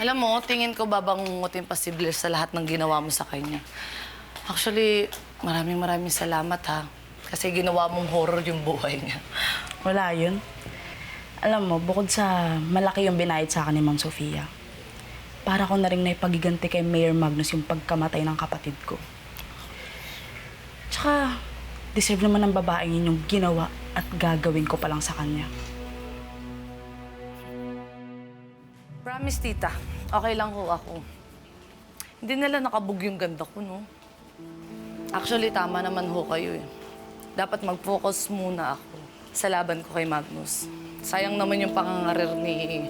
Alam mo, tingin ko babangungutin pa si Blair sa lahat ng ginawa mo sa kanya. Actually, maraming salamat ha. Kasi ginawa mong horror yung buhay niya. Wala yun. Alam mo, bukod sa malaki yung binayad sa akin ni Ma'am Sofia, para ko na rin naipagiganti kay Mayor Magnus yung pagkamatay ng kapatid ko. Tsaka, deserve naman ng babaeng yun yung ginawa at gagawin ko pa lang sa kanya. Promise, tita. Okay lang ho ako. Hindi nila nakabog yung ganda ko, no? Actually, tama naman ho kayo eh. Dapat mag-focus muna ako sa laban ko kay Magnus. Sayang naman yung pangangarir ni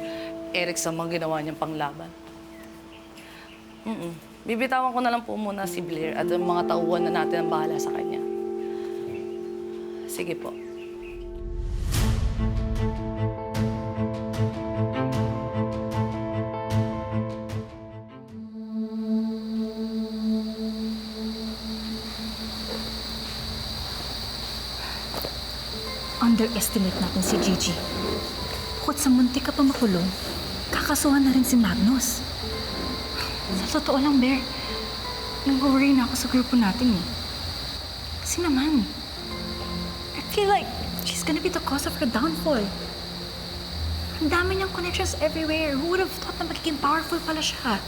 Eric sa mga ginawa niyang panglaban. Bibitawan ko na lang po muna si Blair at ang mga tauhan na natin ang bahala sa kanya. Sige po. Underestimate natin si Gigi. Bukod sa muntik ka pa makulong, kakasuhan na rin si Magnus. Sa totoo lang, Bear, nag-worry na ako sa grupo natin eh. Kasi naman, I feel like she's gonna be the cause of her downfall. Ang dami niyang connections everywhere. Who would have thought na magiging powerful pala siya?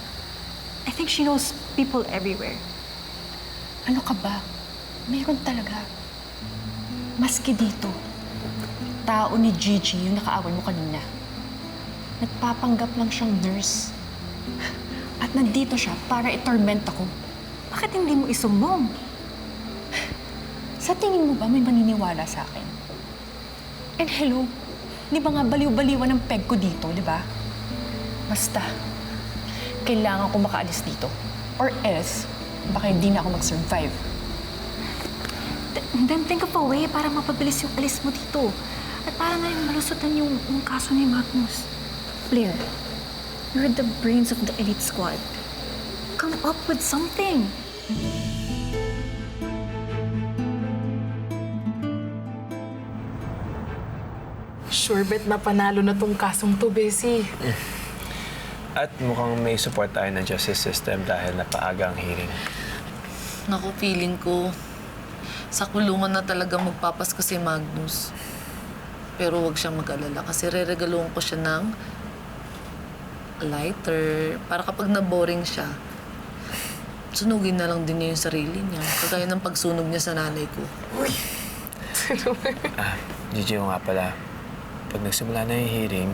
I think she knows people everywhere. Ano ka ba? Mayroon talaga. Maski dito, tao ni Gigi yung nakaaway mo kanina. Nagpapanggap lang siyang nurse. At nandito siya para i-torment ako. Bakit hindi mo isumbong? Sa tingin mo ba may maniniwala sa akin? And hello, di ba nga baliw-baliwan ng peg ko dito, di ba? Basta, kailangan ko makaalis dito. Or else, baka hindi na ako mag-survive. Then think of a way para mapabilis yung alis mo dito. At para na rin malusutan yung kaso ni Magnus. Blair, you're the brains of the elite squad. Come up with something. Sure bet na panalo na tong kasong to, Bessie. At mukhang may support tayo ng justice system dahil napaaga ang hearing. Naku, feeling ko, sa kulungan na talaga magpapasko si Magnus. Pero huwag siyang mag-alala kasi re-regaluhan ko siya ng lighter para kapag na-boring siya, sunugin na lang din niya yung sarili niya. Kagaya ng pagsunog niya sa nanay ko. Uy! Gigi, nga pala, pag nagsimula na yung hearing,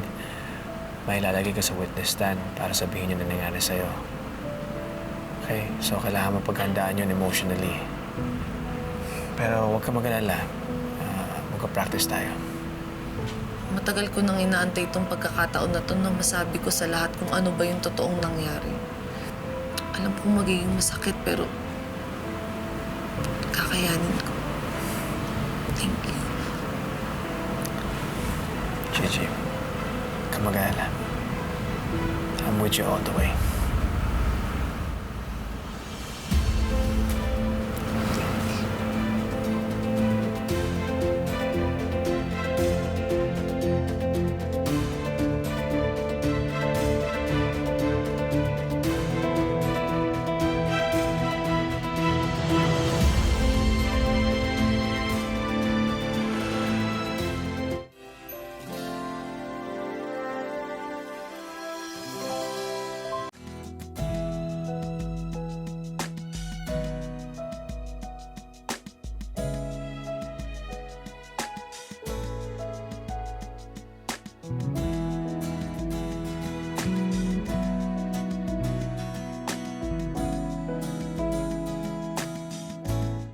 may lalagay ka sa witness stand para sabihin niyo na nangyari sa'yo. Okay? So, kailangan mapaghandaan yun emotionally. Pero huwag ka mag-alala. Magka-practice tayo. Matagal ko nang inaantay itong pagkakataon na ito na masabi ko sa lahat kung ano ba yung totoong nangyari. Alam kong magiging masakit pero kakayanin ko. Thank you. Gigi, huwag ka mag-alala. I'm with you all the way.